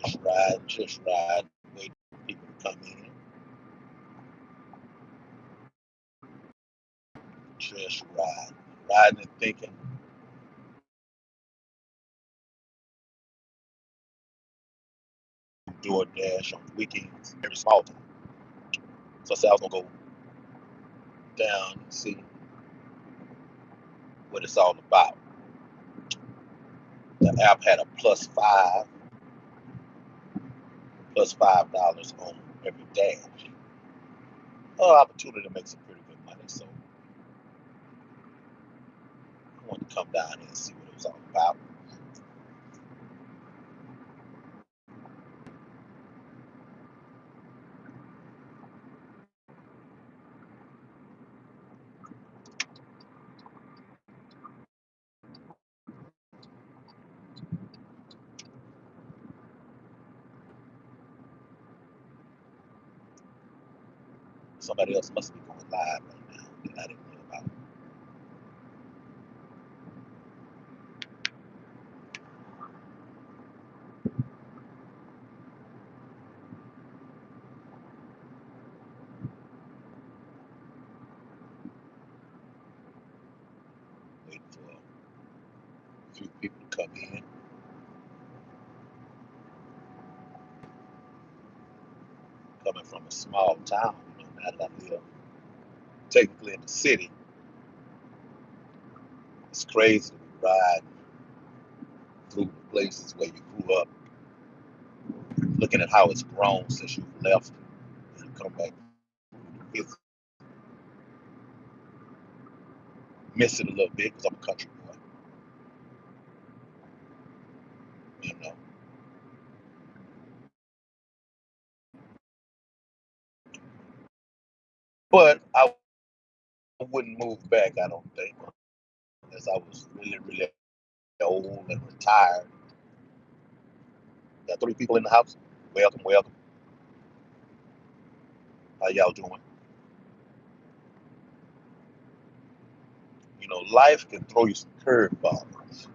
Just riding, waiting for people to come in. Just riding and thinking. DoorDash on weekends, every small time. So I said I was gonna go down and see what it's all about. The app had a +$5 on every dash. Opportunity to make some pretty good money. So I wanted to come down here and see what it was all about. Somebody else must be going live right now that I didn't know about. Waiting for a few people to come in. Coming from a small town, now that I live technically in the city, it's crazy to ride through the places where you grew up, looking at how it's grown since you've left and you come back to visit. Miss it a little bit because I'm a country boy, you know. But I wouldn't move back, I don't think, unless I was really, really old and retired. Got 3 people in the house. Welcome, welcome. How y'all doing? You know, life can throw you some curveballs.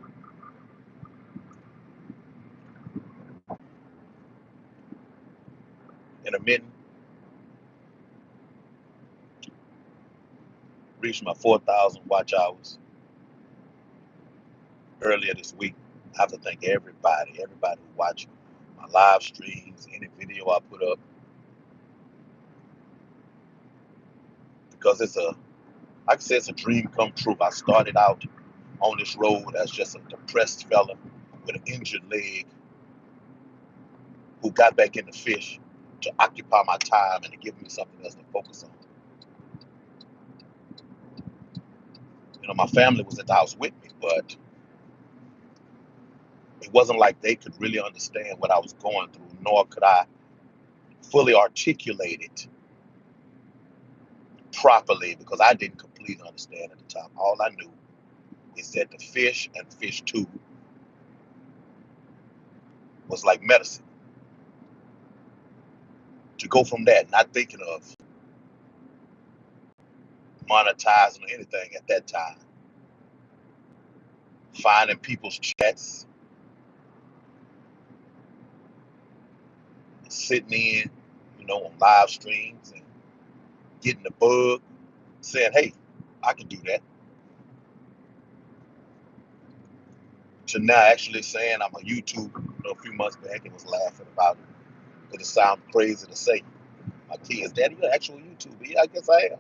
Intermittent, reached my 4,000 watch hours earlier this week. I have to thank everybody who watched my live streams, any video I put up, because I can say it's a dream come true. I started out on this road as just a depressed fella with an injured leg who got back into fish to occupy my time and to give me something else to focus on. You know, my family was at the house with me, but it wasn't like they could really understand what I was going through, nor could I fully articulate it properly because I didn't completely understand at the time. All I knew is that the fish and fish tube was like medicine. To go from that, not thinking of monetizing or anything at that time, finding people's chats, sitting in, on live streams and getting the bug, saying, hey, I can do that, to now actually saying I'm a YouTuber. A few months back and was laughing about it. But it sounds crazy to say. My kids, Daddy, you're an actual YouTuber. Yeah, I guess I am.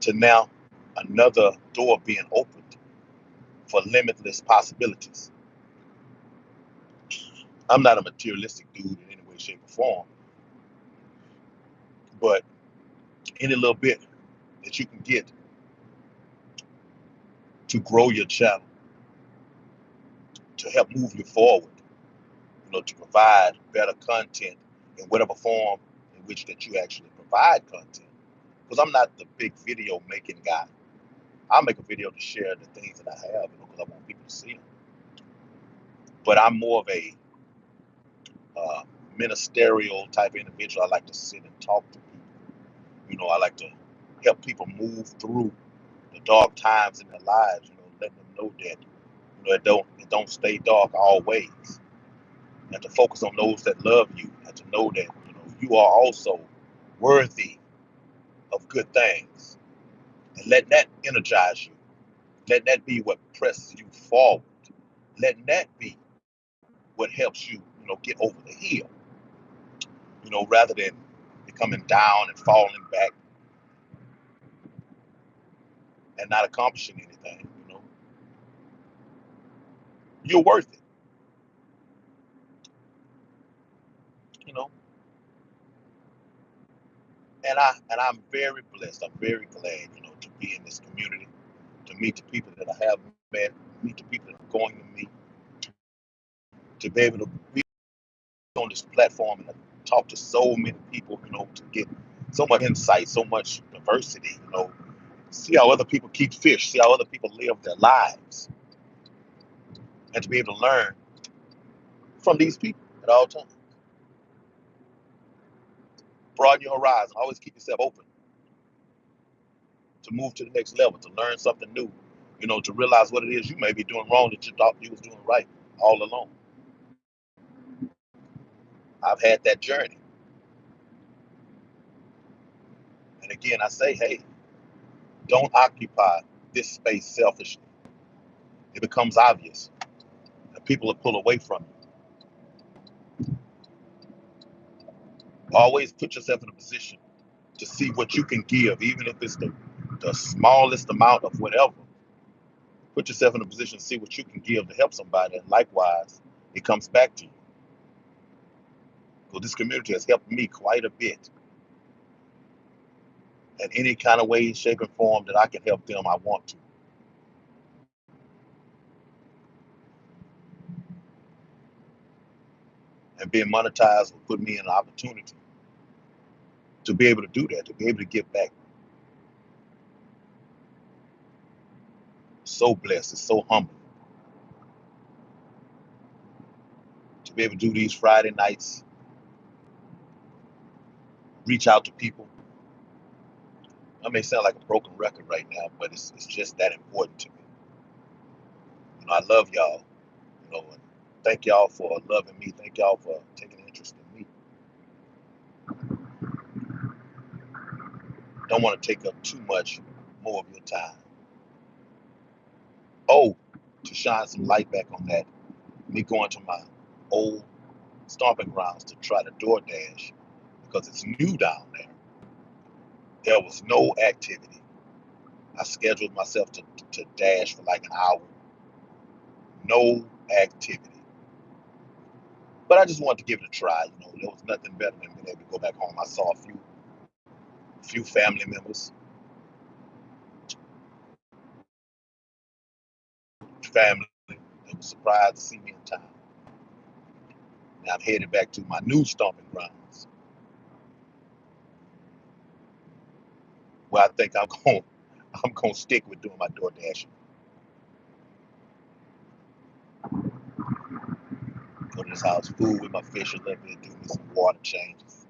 To now another door being opened for limitless possibilities. I'm not a materialistic dude in any way, shape, or form, but any little bit that you can get to grow your channel, to help move you forward, to provide better content in whatever form in which that you actually provide content. Because I'm not the big video making guy. I'll make a video to share the things that I have, because I want people to see them. But I'm more of a ministerial type of individual. I like to sit and talk to people. I like to help people move through the dark times in their lives. Letting them know that it don't stay dark always. and to focus on those that love you, and to know that you are also worthy of good things, and let that energize you. Let that be what presses you forward. Let that be what helps you, get over the hill. Rather than becoming down and falling back and not accomplishing anything. You're worth it. You know, and I'm very blessed. I'm very glad, to be in this community, to meet the people that I have met, meet the people that I'm going to meet, to be able to be on this platform and talk to so many people, to get so much insight, so much diversity, see how other people keep fish, see how other people live their lives, and to be able to learn from these people at all times. Broaden your horizon. Always keep yourself open to move to the next level, to learn something new, to realize what it is you may be doing wrong that you thought you was doing right all along. I've had that journey. And again, I say, hey, don't occupy this space selfishly. It becomes obvious and people will pull away from you. Always put yourself in a position to see what you can give, even if it's the smallest amount of whatever. Put yourself in a position to see what you can give to help somebody, and likewise, it comes back to you. So this community has helped me quite a bit. In any kind of way, shape, and form that I can help them, I want to. And being monetized will put me in an opportunity to be able to do that, to be able to give back. So blessed, it's so humble to be able to do these Friday nights, reach out to people. I may sound like a broken record right now, but it's just that important to me. I love y'all, and thank y'all for loving me. Thank y'all for taking interest in me. Don't want to take up too much more of your time. Oh, to shine some light back on that, me going to my old stomping grounds to try to DoorDash because it's new down there. There was no activity. I scheduled myself to dash for like an hour. No activity. But I just wanted to give it a try. There was nothing better than being able to go back home. I saw a few family members, family that was surprised to see me in town. Now I'm headed back to my new stomping grounds, where I think I'm gonna stick with doing my DoorDash. Go to this house, food with my fish a little bit, do me some water changes.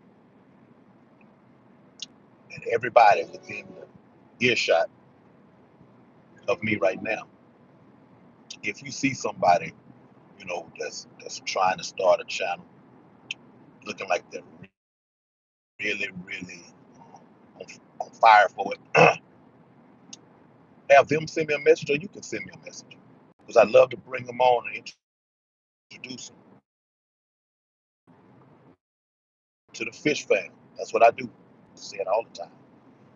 And everybody within the earshot of me right now, if you see somebody, that's trying to start a channel, looking like they're really, really on fire for it, have them send me a message, or you can send me a message, because I love to bring them on and introduce them to the fish family. That's what I do. I say it all the time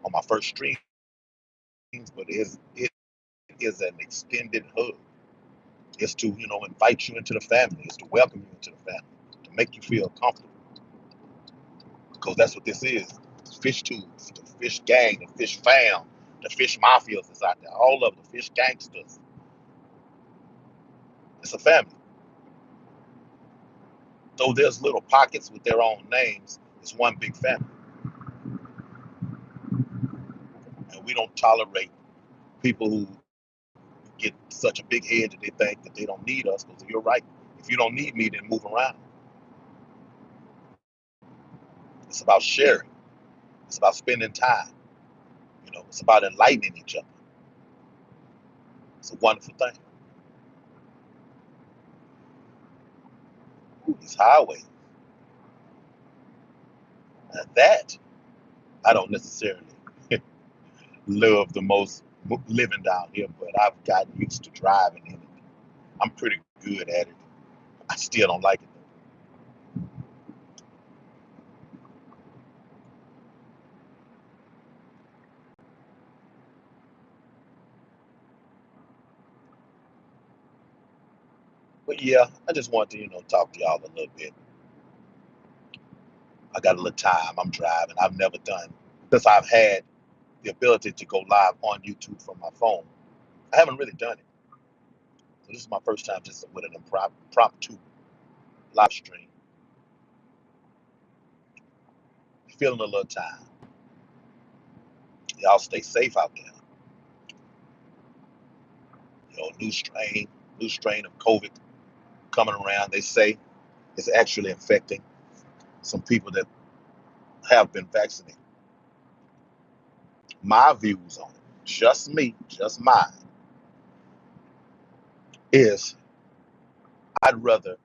on my first streams, but it is an extended hug. It's to invite you into the family. It's to welcome you into the family, to make you feel comfortable, because that's what this is. It's fish tubes, the fish gang, the fish fam, the fish mafias is out there. All of the fish gangsters. It's a family. Though there's little pockets with their own names, it's one big family. And we don't tolerate people who get such a big head that they think that they don't need us, because you're right. If you don't need me, then move around. It's about sharing. It's about spending time. It's about enlightening each other. It's a wonderful thing. these highways. Now that I don't necessarily love the most living down here, but I've gotten used to driving in it. I'm pretty good at it. I still don't like it though. But yeah, I just want to, talk to y'all a little bit. I got a little time. I'm driving. I've never done, since I've had the ability to go live on YouTube from my phone. I haven't really done it. So this is my first time just with an impromptu live stream. Feeling a little time. Y'all stay safe out there. New strain of COVID coming around. They say it's actually infecting some people that have been vaccinated. My views on it, just me, just mine, is I'd rather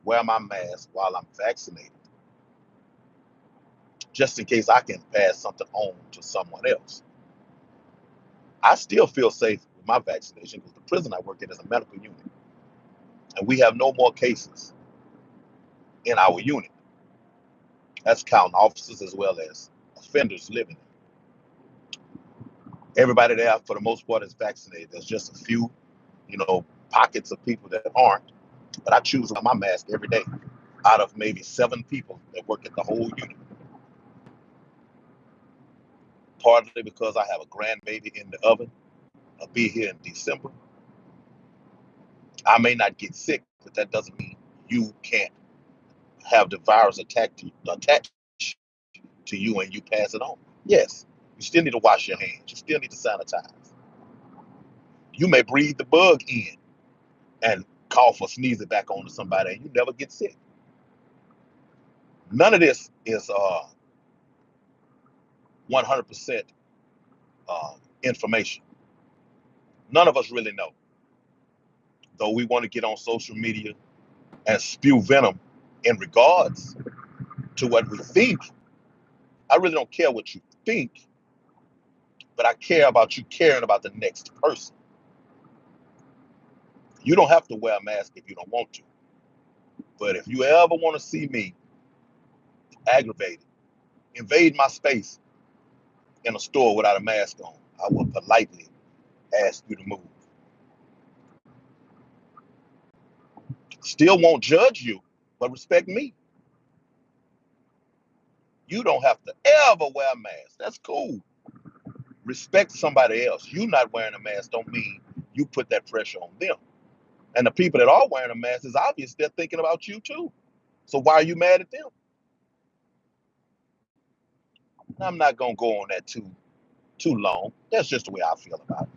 wear my mask while I'm vaccinated, just in case I can pass something on to someone else. I still feel safe with my vaccination because the prison I work in is a medical unit, and we have no more cases in our unit. That's counting officers as well as offenders living there. Everybody there, for the most part, is vaccinated. There's just a few, pockets of people that aren't. But I choose my mask every day out of maybe 7 people that work at the whole unit. Partly because I have a grandbaby in the oven. I'll be here in December. I may not get sick, but that doesn't mean you can't have the virus attached to you and you pass it on. Yes, you still need to wash your hands. You still need to sanitize. You may breathe the bug in and cough or sneeze it back onto somebody and you never get sick. None of this is 100% information. None of us really know. Though we want to get on social media and spew venom in regards to what we think, I really don't care what you think, but I care about you caring about the next person. You don't have to wear a mask if you don't want to. But if you ever want to see me aggravated, invade my space in a store without a mask on, I will politely ask you to move. Still won't judge you, but respect me. You don't have to ever wear a mask. That's cool. Respect somebody else. You not wearing a mask don't mean you put that pressure on them. And the people that are wearing a mask is obvious they're thinking about you too. So why are you mad at them? I'm not gonna go on that too long. That's just the way I feel about it.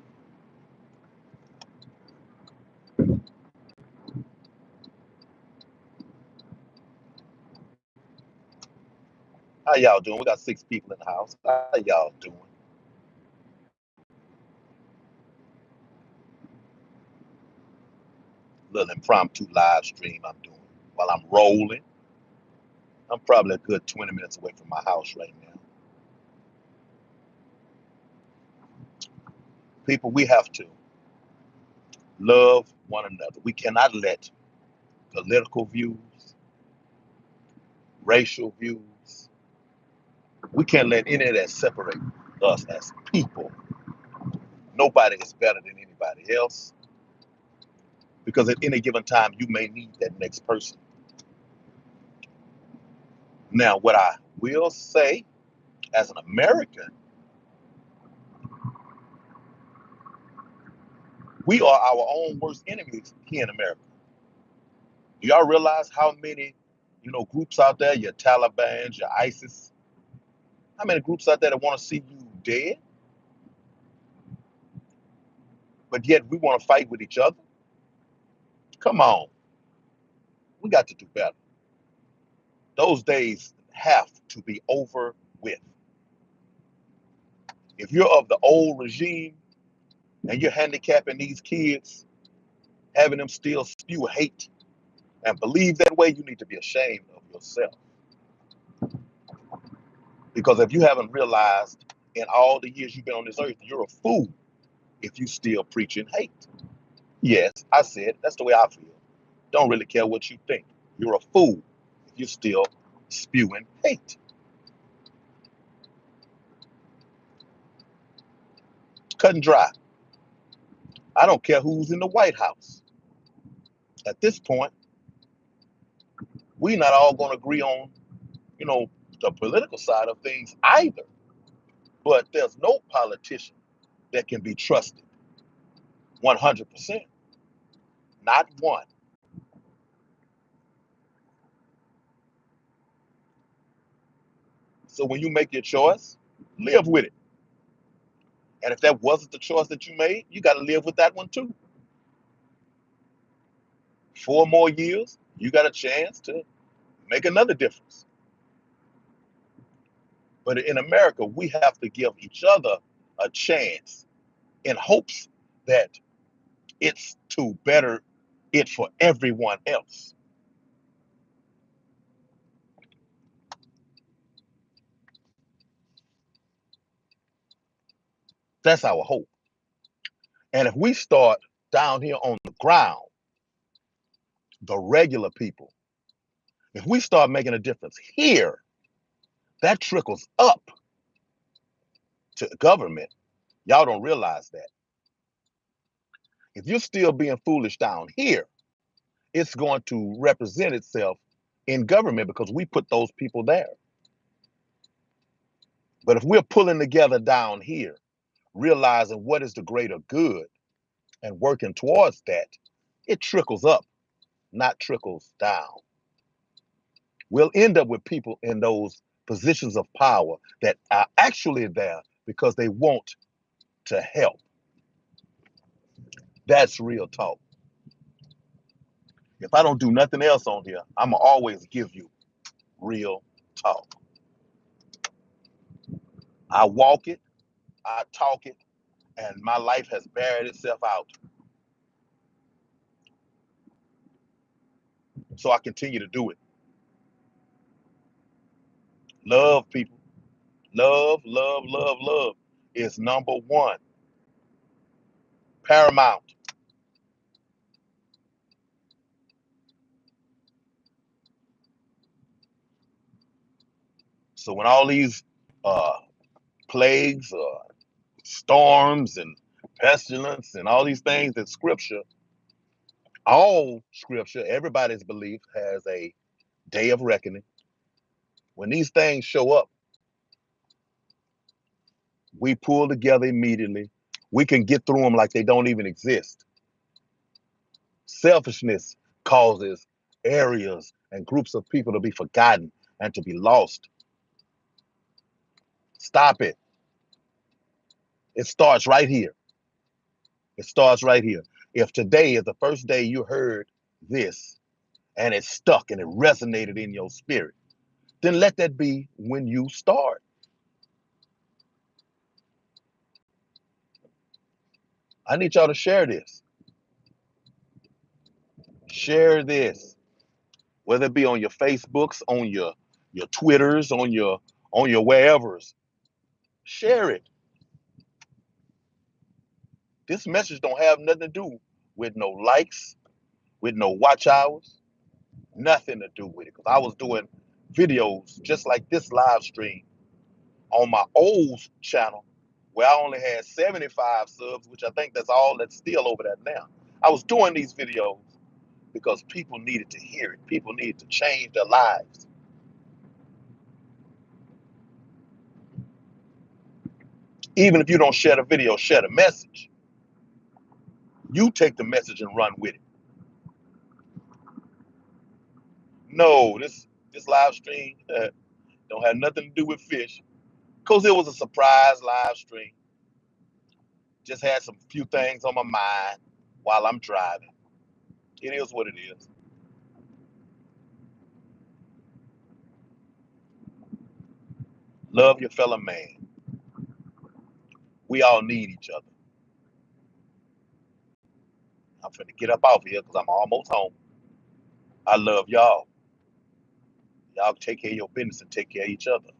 How y'all doing? We got 6 people in the house. How y'all doing? Little impromptu live stream I'm doing while I'm rolling. I'm probably a good 20 minutes away from my house right now. People, we have to love one another. We cannot let political views, racial views, we can't let any of that separate us as people. Nobody is better than anybody else because at any given time, you may need that next person. Now, what I will say as an American, we are our own worst enemies here in America. Do y'all realize how many, groups out there, your Taliban, your ISIS, how many groups out there that want to see you dead? But yet we want to fight with each other? Come on. We got to do better. Those days have to be over with. If you're of the old regime and you're handicapping these kids, having them still spew hate and believe that way, you need to be ashamed of yourself. Because if you haven't realized in all the years you've been on this earth, you're a fool if you still preaching hate. Yes, I said that's the way I feel. Don't really care what you think. You're a fool if you're still spewing hate. Cut and dry. I don't care who's in the White House. At this point, we're not all going to agree on, the political side of things either. But there's no politician that can be trusted 100%. Not one. So when you make your choice, live with it. And if that wasn't the choice that you made, you got to live with that one too. 4 more years, you got a chance to make another difference. But in America, we have to give each other a chance in hopes that it's to better it for everyone else. That's our hope. And if we start down here on the ground, the regular people, if we start making a difference here, that trickles up to the government. Y'all don't realize that. If you're still being foolish down here, it's going to represent itself in government because we put those people there. But if we're pulling together down here, realizing what is the greater good and working towards that, it trickles up, not trickles down. We'll end up with people in those positions of power that are actually there because they want to help. That's real talk. If I don't do nothing else on here, I'm going to always give you real talk. I walk it, I talk it, and my life has buried itself out. So I continue to do it. Love people. Love, love, love, love is number one. Paramount. So when all these plagues, storms, and pestilence, and all these things in Scripture, all Scripture, everybody's belief has a day of reckoning. When these things show up, we pull together immediately. We can get through them like they don't even exist. Selfishness causes areas and groups of people to be forgotten and to be lost. Stop it. It starts right here. It starts right here. If today is the first day you heard this and it stuck and it resonated in your spirit, then let that be when you start. I need y'all to share this. Share this. Whether it be on your Facebooks, on your Twitters, on your wherevers. Share it. This message don't have nothing to do with no likes, with no watch hours, nothing to do with it. Because I was doing videos just like this live stream on my old channel where I only had 75 subs, which I think that's all that's still over there now. I was doing these videos because people needed to hear it. People needed to change their lives. Even if you don't share the video, share the message. You take the message and run with it. No, this live stream don't have nothing to do with fish. Because it was a surprise live stream. Just had some few things on my mind while I'm driving. It is what it is. Love your fellow man. We all need each other. I'm finna get up off here because I'm almost home. I love y'all. Y'all take care of your business and take care of each other.